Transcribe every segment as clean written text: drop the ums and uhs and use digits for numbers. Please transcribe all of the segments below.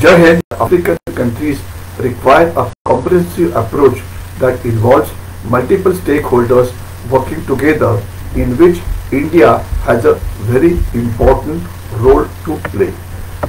ahead, African countries require a comprehensive approach that involves multiple stakeholders working together, in which India has a very important role to play.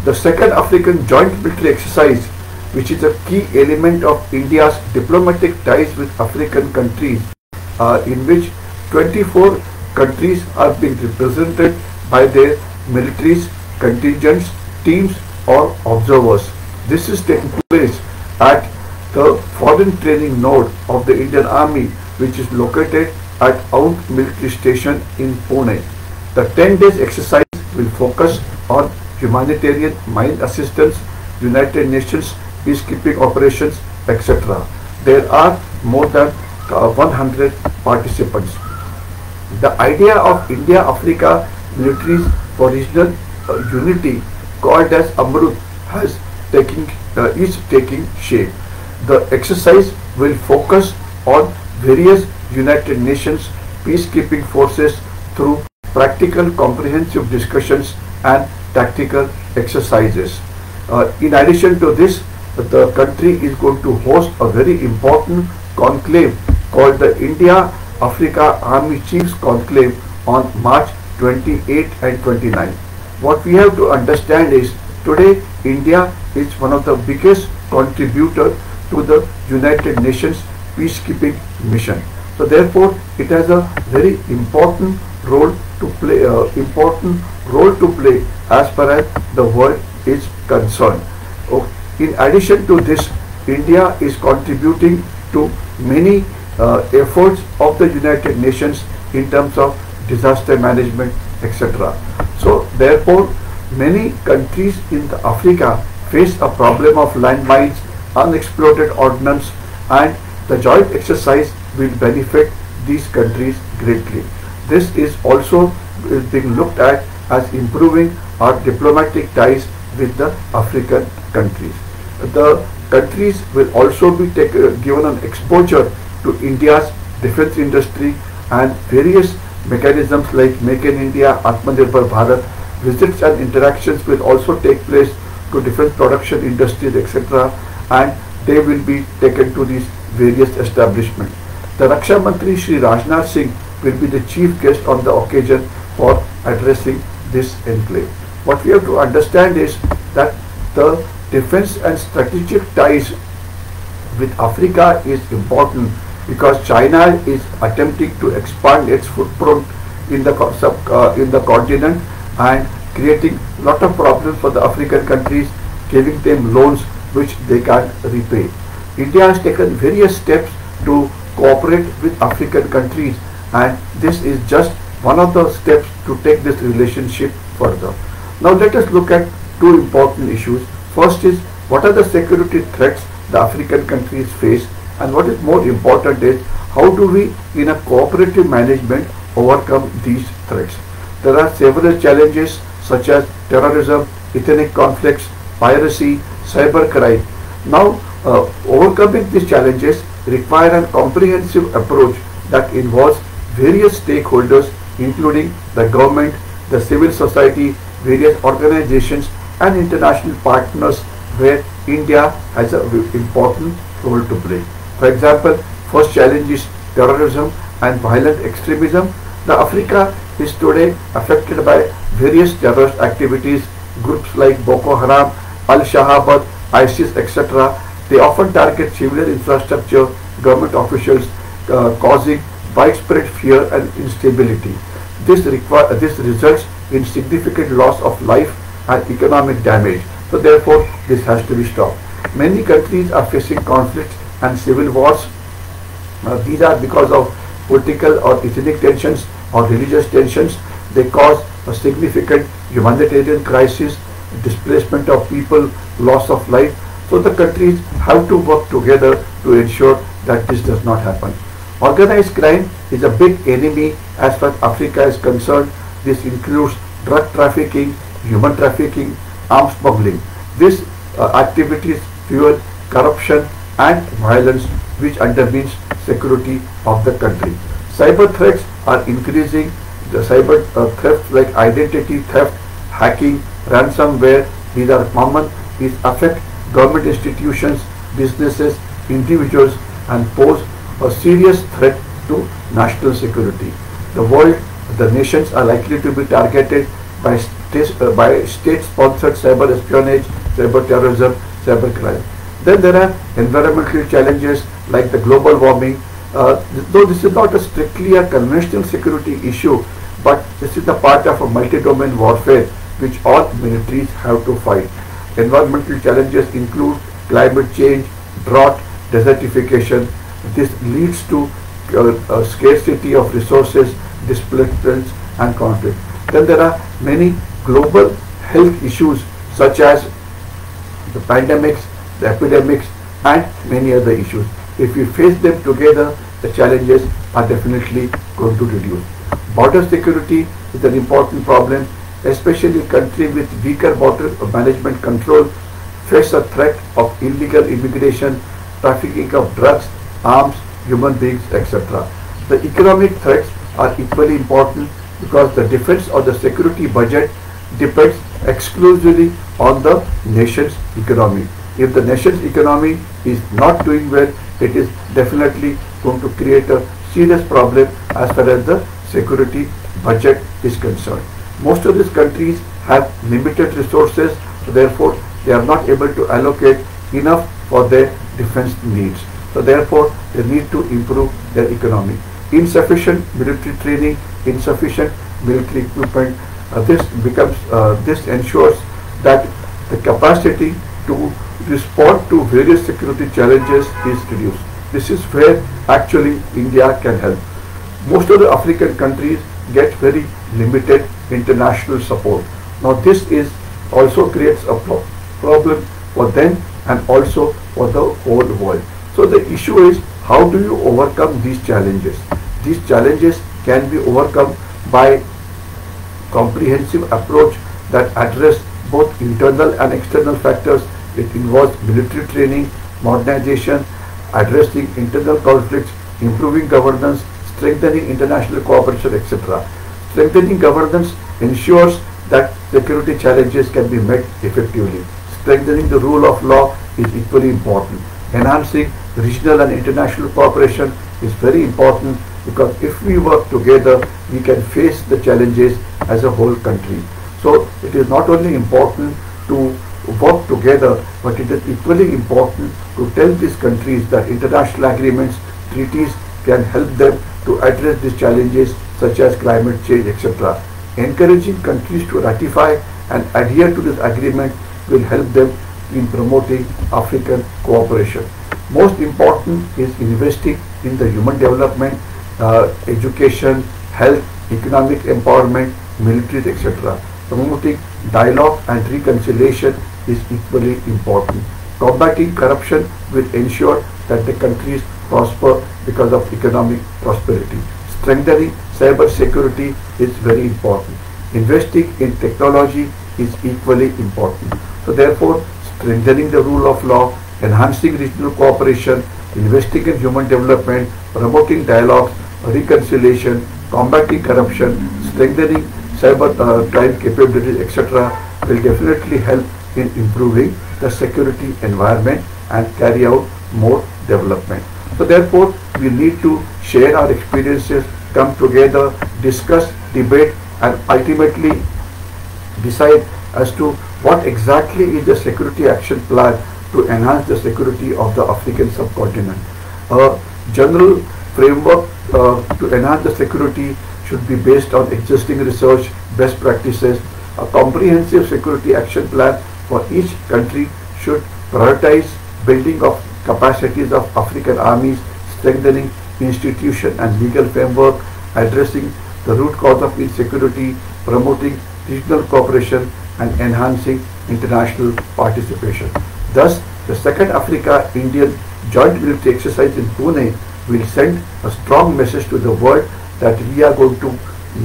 The second African joint military exercise, which is a key element of India's diplomatic ties with African countries, in which 24 countries are being represented by their militaries, contingents, teams or observers. This is taking place at the foreign training node of the Indian Army, which is located at Aundh Military Station in Pune. The 10 days exercise will focus on humanitarian mine assistance, United Nations peacekeeping operations, etc. There are more than 100 participants. The idea of India-Africa militaries for regional unity, called as Amrut, is taking shape. The exercise will focus on various United Nations peacekeeping forces through practical comprehensive discussions and tactical exercises. In addition to this, the country is going to host a very important conclave called the India-Africa Army Chiefs Conclave on March 28 and 29. What we have to understand is, today India is one of the biggest contributors to the United Nations peacekeeping mission. So therefore, it has a very important role to play. As far as the world is concerned. In addition to this, India is contributing to many efforts of the United Nations in terms of disaster management, etc. So therefore, many countries in Africa face a problem of landmines, unexploded ordnance, and the joint exercise will benefit these countries greatly. This is also being looked at as improving our diplomatic ties with the African countries. The countries will also be given an exposure to India's defense industry, and various mechanisms like Make in India, Atmanirbhar Bharat, visits and interactions will also take place to defense production industries, etc., and they will be taken to these various establishments. The Raksha Mantri Shri Rajnath Singh will be the chief guest on the occasion for addressing this enclave. What we have to understand is that the defense and strategic ties with Africa is important, because China is attempting to expand its footprint in the continent and creating a lot of problems for the African countries, giving them loans which they can't repay. India has taken various steps to cooperate with African countries, and this is just one of the steps to take this relationship further. Now let us look at two important issues. First is, what are the security threats the African countries face, and what is more important is, how do we in a cooperative management overcome these threats. There are several challenges such as terrorism, ethnic conflicts, piracy, cybercrime. Now overcoming these challenges require a comprehensive approach that involves various stakeholders, including the government, the civil society, various organizations and international partners, where India has an important role to play. For example, first challenge is terrorism and violent extremism. The Africa is today affected by various terrorist activities. Groups like Boko Haram, Al-Shabaab, ISIS, etc. They often target civilian infrastructure, government officials, causing widespread fear and instability. This results in significant loss of life and economic damage. So therefore, this has to be stopped. Many countries are facing conflicts and civil wars. These are because of political or ethnic tensions or religious tensions. They cause a significant humanitarian crisis, displacement of people, loss of life. So the countries have to work together to ensure that this does not happen. Organized crime is a big enemy as far as Africa is concerned. This includes drug trafficking, human trafficking, arms smuggling. These activities fuel corruption and violence, which undermines security of the country. Cyber threats are increasing. The cyber thefts like identity theft, hacking, ransomware, these are common. These affect government institutions, businesses, individuals, and pose a serious threat to national security. The world, the nations are likely to be targeted by state-sponsored cyber espionage, cyber terrorism, cyber crime. Then there are environmental challenges like the global warming. Though this is not strictly a conventional security issue, but this is a part of a multi-domain warfare which all militaries have to fight. Environmental challenges include climate change, drought, desertification. This leads to scarcity of resources, displacements, and conflict. Then there are many global health issues such as the pandemics, the epidemics, and many other issues. If we face them together, the challenges are definitely going to reduce. Border security is an important problem, especially countries with weaker border management control face a threat of illegal immigration, trafficking of drugs, arms, human beings, etc. The economic threats are equally important because the defense or the security budget depends exclusively on the nation's economy. If the nation's economy is not doing well, it is definitely going to create a serious problem as far as the security budget is concerned. Most of these countries have limited resources, so therefore they are not able to allocate enough for their defense needs. So therefore they need to improve their economy. Insufficient military training, insufficient military equipment, this ensures that the capacity to respond to various security challenges is reduced. This is where actually India can help. Most of the African countries get very limited international support. Now this is also creates a problem for them and also for the whole world. So the issue is, how do you overcome these challenges? These challenges can be overcome by comprehensive approach that address both internal and external factors. It involves military training, modernization, addressing internal conflicts, improving governance, strengthening international cooperation, etc. Strengthening governance ensures that security challenges can be met effectively. Strengthening the rule of law is equally important. Enhancing regional and international cooperation is very important because if we work together, we can face the challenges as a whole country. So it is not only important to work together, but it is equally important to tell these countries that international agreements, treaties can help them to address these challenges such as climate change, etc. Encouraging countries to ratify and adhere to this agreement will help them in promoting African cooperation. Most important is investing in the human development, education, health, economic empowerment, military, etc. Promoting dialogue and reconciliation is equally important. Combating corruption will ensure that the countries prosper because of economic prosperity. Strengthening cyber security is very important. Investing in technology is equally important. So therefore, strengthening the rule of law, enhancing regional cooperation, investing in human development, promoting dialogue, reconciliation, combating corruption, strengthening cyber crime capabilities, etc. will definitely help in improving the security environment and carry out more development. So therefore, we need to share our experiences, come together, discuss, debate, and ultimately decide as to what exactly is the security action plan to enhance the security of the African subcontinent. A general framework to enhance the security should be based on existing research, best practices. A comprehensive security action plan for each country should prioritize building of capacities of African armies, strengthening institution and legal framework, addressing the root cause of insecurity, promoting regional cooperation, and enhancing international participation. Thus, the second Africa-Indian joint military exercise in Pune will send a strong message to the world that we are going to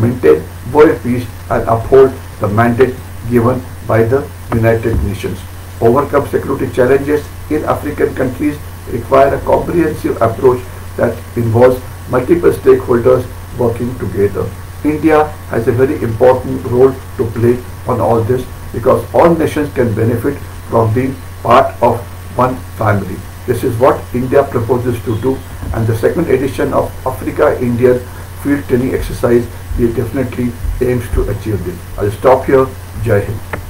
maintain world peace and uphold the mandate given by the United Nations. Overcome security challenges in African countries require a comprehensive approach that involves multiple stakeholders working together. India has a very important role to play on all this because all nations can benefit from being part of one family. This is what India proposes to do, and the second edition of Africa Indian Field Training Exercise definitely aims to achieve this. I'll stop here. Jai Hind.